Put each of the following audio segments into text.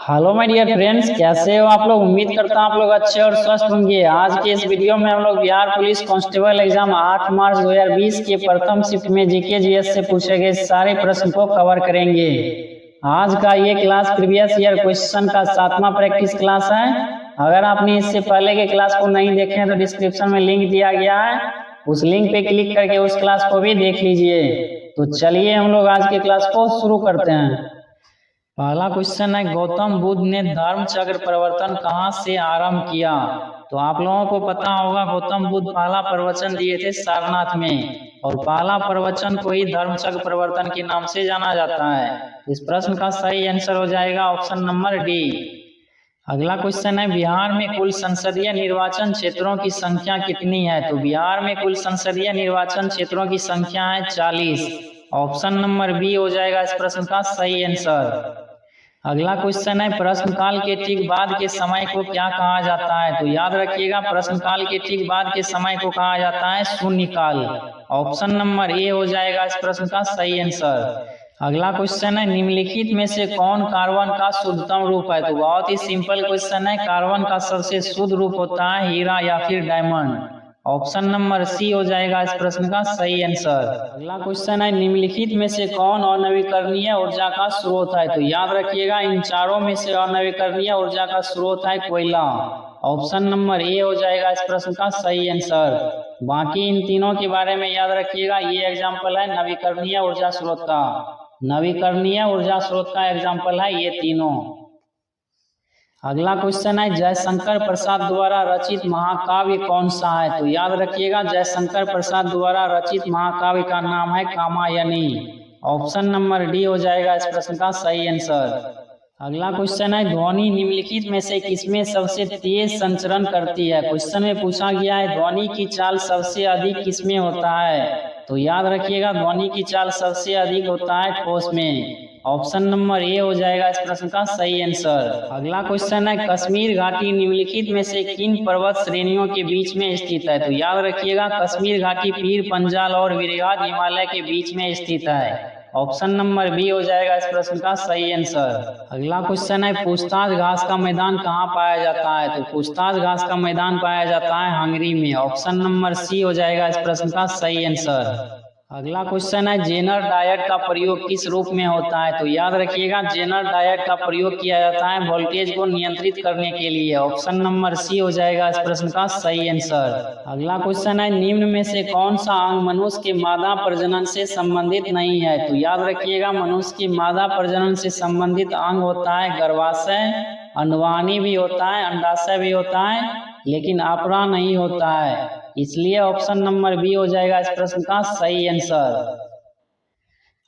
Hello my dear friends, कैसे हो आप लोग। उम्मीद करता हूं आप लोग अच्छे और स्वस्थ होंगे। आज के इस वीडियो में हम लोग बिहार पुलिस कांस्टेबल एग्जाम 8 मार्च 2020 के प्रथम शिफ्ट में जीके जीएस से पूछे गए सारे प्रश्न को कवर करेंगे। आज का ये क्लास प्रीवियस ईयर क्वेश्चन का 7वां प्रैक्टिस क्लास है। अगर आपने इससे पहले के क्लास को नहीं देखे हैं तो डिस्क्रिप्शन में लिंक दिया गया है, उस लिंक पे क्लिक करके उस क्लास को भी देख लीजिए। तो चलिए हम लोग आज के क्लास को शुरू करते हैं। पहला क्वेश्चन है, गौतम बुद्ध ने धर्म चक्र परिवर्तन कहाँ से आरंभ किया। तो आप लोगों को पता होगा गौतम बुद्ध पहला प्रवचन दिए थे सारनाथ में, और पहला प्रवचन को ही धर्म चक्र परिवर्तन के नाम से जाना जाता है। इस प्रश्न का सही आंसर हो जाएगा ऑप्शन नंबर डी। अगला क्वेश्चन है, बिहार में कुल संसदीय निर्वाचन क्षेत्रों की संख्या कितनी है। तो बिहार में कुल संसदीय निर्वाचन क्षेत्रों की संख्या है 40। ऑप्शन नंबर बी हो जाएगा इस प्रश्न का सही आंसर। अगला क्वेश्चन है, प्रश्नकाल के ठीक बाद के समय को क्या कहा जाता है। तो याद रखिएगा, प्रश्नकाल के ठीक बाद के समय को कहा जाता है शून्यकाल। ऑप्शन नंबर ए हो जाएगा इस प्रश्न का सही आंसर। अगला क्वेश्चन है, निम्नलिखित में से कौन कार्बन का शुद्धतम रूप है। तो बहुत ही सिंपल क्वेश्चन है, कार्बन का सबसे शुद्ध रूप होता है हीरा या फिर डायमंड। ऑप्शन नंबर सी हो जाएगा इस प्रश्न का सही आंसर। अगला क्वेश्चन है, निम्नलिखित में से कौन अनवीकरणीय ऊर्जा का स्रोत है। तो याद रखिएगा, इन चारों में से अनवीकरणीय ऊर्जा का स्रोत है कोयला। ऑप्शन नंबर ए हो जाएगा इस प्रश्न का सही आंसर। बाकी इन तीनों के बारे में याद रखिएगा, ये एग्जाम्पल है नवीकरणीय ऊर्जा स्रोत का। नवीकरणीय ऊर्जा स्रोत का एग्जाम्पल है ये तीनों। अगला क्वेश्चन है, जयशंकर प्रसाद द्वारा रचित महाकाव्य कौन सा है। तो याद रखिएगा, जयशंकर प्रसाद द्वारा रचित महाकाव्य का नाम है कामायनी। ऑप्शन नंबर डी हो जाएगा इस प्रश्न का सही आंसर। अगला क्वेश्चन है, ध्वनि निम्नलिखित में से किसमें सबसे तेज संचरण करती है। क्वेश्चन में पूछा गया है ध्वनि की चाल सबसे अधिक किसमें होता है। तो याद रखिएगा, ध्वनि की चाल सबसे अधिक होता है ठोस में। ऑप्शन नंबर ए हो जाएगा इस प्रश्न का सही आंसर। अगला क्वेश्चन है, कश्मीर घाटी निम्नलिखित में से किन पर्वत श्रेणियों के बीच में स्थित है। तो याद रखिएगा, कश्मीर घाटी पीर पंजाल और विरगाद हिमालय के बीच में स्थित है। ऑप्शन नंबर बी हो जाएगा इस प्रश्न का सही आंसर। अगला क्वेश्चन है, पूछताछ घास का मैदान कहाँ पाया जाता है। तो पूछताछ घास का मैदान पाया जाता है हंगरी में। ऑप्शन नंबर सी हो जाएगा इस प्रश्न का सही आंसर। अगला क्वेश्चन है, जेनर डायट का प्रयोग किस रूप में होता है। तो याद रखिएगा, जेनर डायट का प्रयोग किया जाता है वोल्टेज को नियंत्रित करने के लिए। ऑप्शन नंबर सी हो जाएगा इस प्रश्न का सही आंसर। अगला क्वेश्चन है, निम्न में से कौन सा अंग मनुष्य के मादा प्रजनन से संबंधित नहीं है। तो याद रखिएगा, मनुष्य की मादा प्रजनन से संबंधित अंग होता है गर्भाशय, अंडवानी भी होता है, अंडाशय भी होता है, लेकिन अपरा नहीं होता है। इसलिए ऑप्शन नंबर बी हो जाएगा इस प्रश्न का सही आंसर।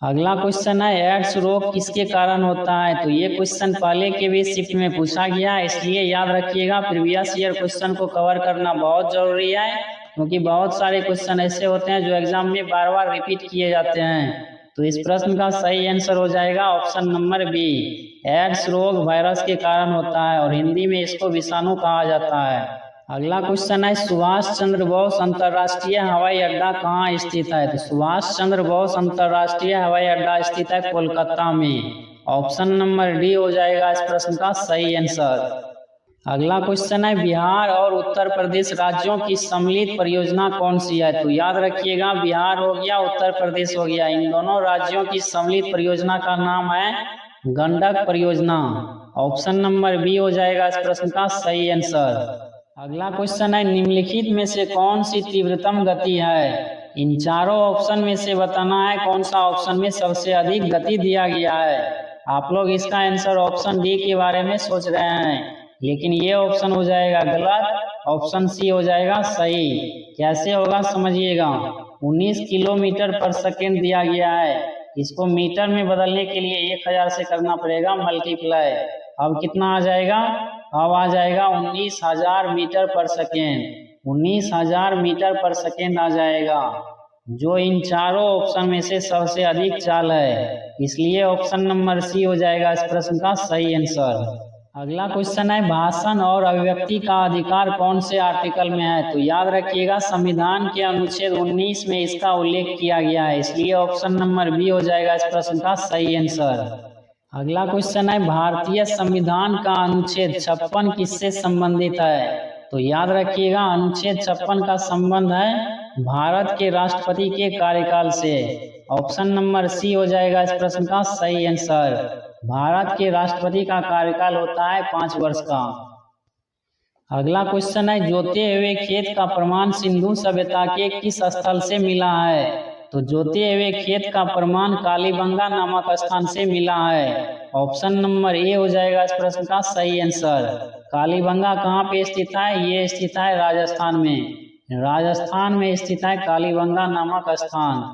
अगला क्वेश्चन है, एड्स रोग किसके कारण होता है। तो ये क्वेश्चन पहले के भी शिफ्ट में पूछा गया, इसलिए याद रखिएगा प्रीवियस ईयर क्वेश्चन को कवर करना बहुत जरूरी है, क्योंकि बहुत सारे क्वेश्चन ऐसे होते हैं जो एग्जाम में बार बार रिपीट किए जाते हैं। तो इस प्रश्न का सही आंसर हो जाएगा ऑप्शन नंबर बी। एड्स रोग वायरस के कारण होता है और हिंदी में इसको विषाणु कहा जाता है। अगला क्वेश्चन है, सुभाष चंद्र बोस अंतर्राष्ट्रीय हवाई अड्डा कहाँ स्थित है। तो सुभाष चंद्र बोस अंतर्राष्ट्रीय हवाई अड्डा स्थित है कोलकाता में। ऑप्शन नंबर डी हो जाएगा इस प्रश्न का सही आंसर। अगला क्वेश्चन है, बिहार और उत्तर प्रदेश राज्यों की सम्मिलित परियोजना कौन सी है। तो याद रखिएगा, बिहार हो गया, उत्तर प्रदेश हो गया, इन दोनों राज्यों की सम्मिलित परियोजना का नाम है गंडक परियोजना। ऑप्शन नंबर बी हो जाएगा इस प्रश्न का सही आंसर। अगला क्वेश्चन है, निम्नलिखित में से कौन सी तीव्रतम गति है। इन चारों ऑप्शन में से बताना है कौन सा ऑप्शन में सबसे अधिक गति दिया गया है। आप लोग इसका आंसर ऑप्शन डी के बारे में सोच रहे हैं, लेकिन ये ऑप्शन हो जाएगा गलत। ऑप्शन सी हो जाएगा सही। कैसे होगा समझिएगा, 19 किलोमीटर पर सेकेंड दिया गया है, इसको मीटर में बदलने के लिए 1000 से करना पड़ेगा मल्टीप्लाई। अब कितना आ जाएगा, अब आ जाएगा 19,000 मीटर पर सेकेंड। 19,000 मीटर पर सेकेंड आ जाएगा, जो इन चारों ऑप्शन में से सबसे अधिक चाल है। इसलिए ऑप्शन नंबर सी हो जाएगा इस प्रश्न का सही आंसर। अगला क्वेश्चन है, भाषण और अभिव्यक्ति का अधिकार कौन से आर्टिकल में है। तो याद रखिएगा, संविधान के अनुच्छेद 19 में इसका उल्लेख किया गया है, इसलिए ऑप्शन नंबर बी हो जाएगा इस प्रश्न का सही आंसर। अगला क्वेश्चन है भारतीय संविधान का अनुच्छेद 56 किससे संबंधित है? तो याद रखिएगा अनुच्छेद 56 का संबंध है भारत के राष्ट्रपति के कार्यकाल से। ऑप्शन नंबर सी हो जाएगा इस प्रश्न का सही आंसर। भारत के राष्ट्रपति का कार्यकाल होता है 5 वर्ष का। अगला क्वेश्चन है जोते हुए खेत का प्रमाण सिंधु सभ्यता के किस स्थल से मिला है? तो जोते हुए खेत का प्रमाण कालीबंगा नामक स्थान से मिला है। ऑप्शन नंबर ए हो जाएगा इस प्रश्न का सही आंसर। कालीबंगा कहाँ पे स्थित है? ये स्थित है राजस्थान में। राजस्थान में स्थित है कालीबंगा नामक स्थान।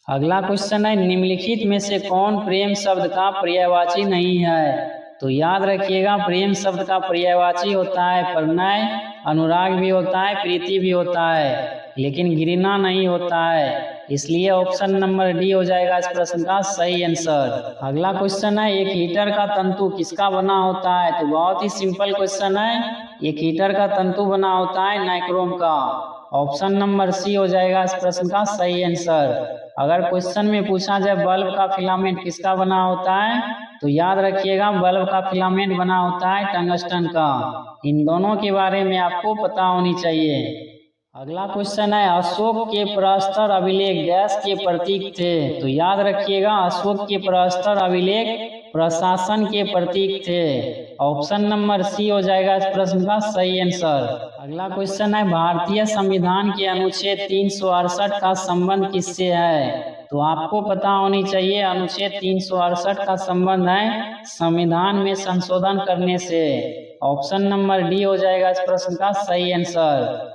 अगला क्वेश्चन है निम्नलिखित में से कौन प्रेम शब्द का पर्यायवाची नहीं है? तो याद रखिएगा प्रेम शब्द का पर्यायवाची होता है प्रणय, अनुराग भी होता है, प्रीति भी होता है, लेकिन घृणा नहीं होता है। इसलिए ऑप्शन नंबर डी हो जाएगा इस प्रश्न का सही आंसर। अगला क्वेश्चन है एक हीटर का तंतु किसका बना होता है? तो बहुत ही सिंपल क्वेश्चन है। एक हीटर का तंतु बना होता है नाइक्रोम का। ऑप्शन नंबर सी हो जाएगा इस प्रश्न का सही आंसर। अगर क्वेश्चन में पूछा जाए बल्ब का फिलामेंट किसका बना होता है? तो याद रखिएगा बल्ब का फिलामेंट बना होता है टंगस्टन का। इन दोनों के बारे में आपको पता होनी चाहिए। अगला क्वेश्चन है अशोक के प्रस्तर अभिलेख डैश के प्रतीक थे? तो याद रखिएगा अशोक के प्रस्तर अभिलेख प्रशासन के प्रतीक थे। ऑप्शन नंबर सी हो जाएगा इस प्रश्न का सही आंसर। अगला क्वेश्चन है भारतीय संविधान के अनुच्छेद 368 का संबंध किससे है? तो आपको पता होनी चाहिए अनुच्छेद 368 का संबंध है संविधान में संशोधन करने से। ऑप्शन नंबर डी हो जाएगा इस प्रश्न का सही आंसर।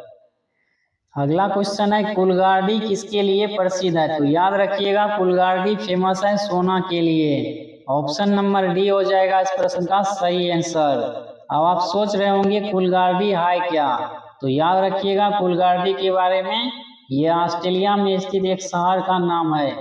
अगला क्वेश्चन है कुलगार्डी किसके लिए प्रसिद्ध है? तो याद रखिएगा कुलगार्डी फेमस है सोना के लिए। ऑप्शन नंबर डी हो जाएगा इस प्रश्न का सही आंसर। अब आप सोच रहे होंगे कुलगार्डी है क्या? तो याद रखिएगा कुलगार्डी के बारे में, ये ऑस्ट्रेलिया में स्थित एक शहर का नाम है।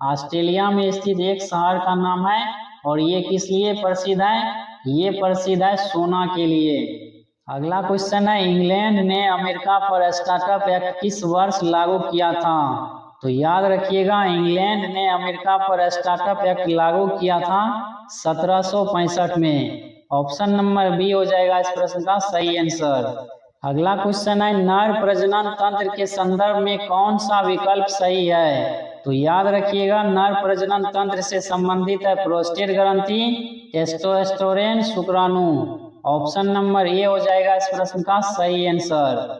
ऑस्ट्रेलिया में स्थित एक शहर का नाम है और ये किस लिए प्रसिद्ध है? ये प्रसिद्ध है सोना के लिए। अगला क्वेश्चन है इंग्लैंड ने अमेरिका पर स्टार्टअप एक्ट किस वर्ष लागू किया था? तो याद रखिएगा इंग्लैंड ने अमेरिका पर स्टार्टअप एक्ट लागू किया था 1765 में। ऑप्शन नंबर बी हो जाएगा इस प्रश्न का सही आंसर। अगला क्वेश्चन है नर प्रजनन तंत्र के संदर्भ में कौन सा विकल्प सही है? तो याद रखिएगा नर प्रजनन तंत्र से संबंधित है प्रोस्टेट ग्रंथि, टेस्टोस्टेरोन, शुक्राणु। ऑप्शन नंबर ए हो जाएगा इस प्रश्न का सही आंसर।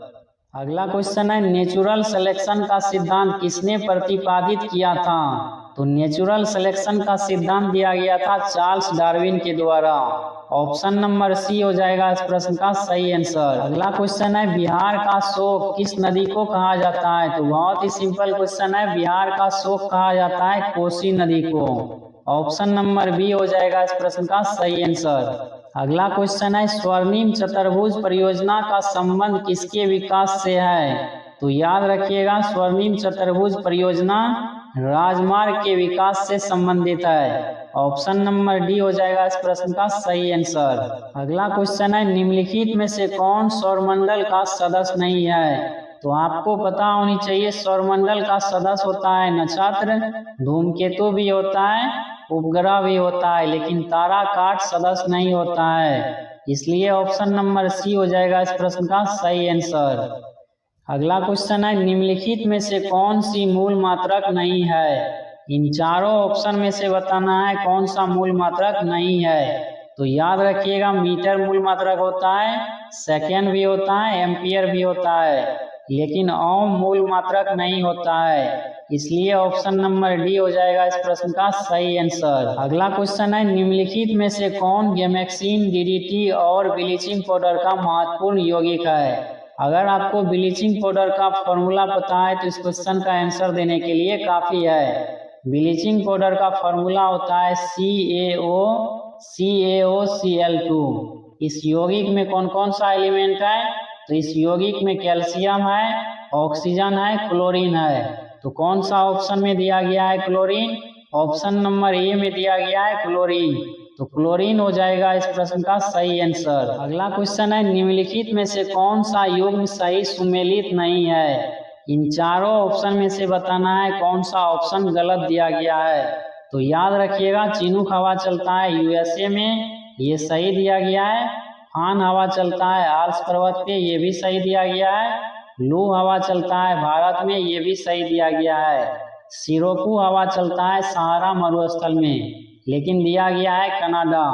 अगला क्वेश्चन है नेचुरल सिलेक्शन का सिद्धांत किसने प्रतिपादित किया था? तो नेचुरल सिलेक्शन का सिद्धांत दिया गया था चार्ल्स डार्विन के द्वारा। ऑप्शन नंबर सी हो जाएगा इस प्रश्न का सही आंसर। अगला क्वेश्चन है बिहार का शोक किस नदी को कहा जाता है? तो बहुत ही सिंपल क्वेश्चन है, बिहार का शोक कहा जाता है कोसी नदी को। ऑप्शन नंबर बी हो जाएगा इस प्रश्न का सही आंसर। अगला क्वेश्चन है स्वर्णिम चतुर्भुज परियोजना का संबंध किसके विकास से है? तो याद रखिएगा स्वर्णिम चतुर्भुज परियोजना राजमार्ग के विकास से संबंधित है। ऑप्शन नंबर डी हो जाएगा इस प्रश्न का सही आंसर। अगला क्वेश्चन है निम्नलिखित में से कौन सौरमंडल का सदस्य नहीं है? तो आपको पता होनी चाहिए सौरमंडल का सदस्य होता है नक्षत्र, धूमकेतु भी होता है, उपग्रह भी होता है, लेकिन तारा काट सदस्य नहीं होता है। इसलिए ऑप्शन नंबर सी हो जाएगा इस प्रश्न का सही आंसर। अगला क्वेश्चन है निम्नलिखित में से कौन सी मूल मात्रक नहीं है? इन चारों ऑप्शन में से बताना है कौन सा मूल मात्रक नहीं है। तो याद रखिएगा मीटर मूल मात्रक होता है, सेकेंड भी होता है, एम्पियर भी होता है, लेकिन ओम मूल मात्रक नहीं होता है। इसलिए ऑप्शन नंबर डी हो जाएगा इस प्रश्न का सही आंसर। अगला क्वेश्चन है निम्नलिखित में से कौन गेमेक्सिन, डीडीटी और ब्लीचिंग पाउडर का महत्वपूर्ण यौगिक है? अगर आपको ब्लीचिंग पाउडर का फॉर्मूला पता है तो इस क्वेश्चन का आंसर देने के लिए काफी है। ब्लीचिंग पाउडर का फॉर्मूला होता है CaOCl2। इस यौगिक में कौन कौन सा एलिमेंट है? तो इस यौगिक में कैल्शियम है, ऑक्सीजन है, क्लोरीन है। तो कौन सा ऑप्शन में दिया गया है क्लोरीन? ऑप्शन नंबर ए में दिया गया है क्लोरीन। तो क्लोरीन हो जाएगा इस प्रश्न का सही आंसर। अगला क्वेश्चन है निम्नलिखित में से कौन सा युग्म सही सुमेलित नहीं है? इन चारों ऑप्शन में से बताना है कौन सा ऑप्शन गलत दिया गया है। तो याद रखिएगा चिनूक हवा चलता है यूएसए में, ये सही दिया गया है। फान हवा चलता है आल्प्स पर्वत पे, ये भी सही दिया गया है। लू हवा चलता है भारत में, ये भी सही दिया गया है। सिरोकू हवा चलता है सहारा मरुस्थल में, लेकिन दिया गया है कनाडा,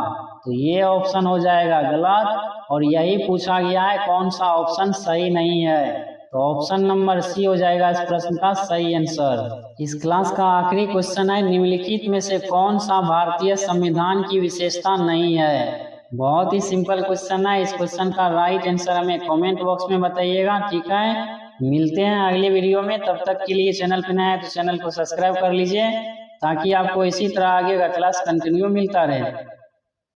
तो ये ऑप्शन हो जाएगा गलत। और यही पूछा गया है कौन सा ऑप्शन सही नहीं है, तो ऑप्शन नंबर सी हो जाएगा इस प्रश्न का सही आंसर। इस क्लास का आखिरी क्वेश्चन है, निम्नलिखित में से कौन सा भारतीय संविधान की विशेषता नहीं है। बहुत ही सिंपल क्वेश्चन है, इस क्वेश्चन का राइट आंसर हमें कमेंट बॉक्स में बताइएगा, ठीक है। मिलते हैं अगले वीडियो में, तब तक के लिए चैनल पे नया है तो चैनल को सब्सक्राइब कर लीजिए ताकि आपको इसी तरह आगे का क्लास कंटिन्यू मिलता रहे।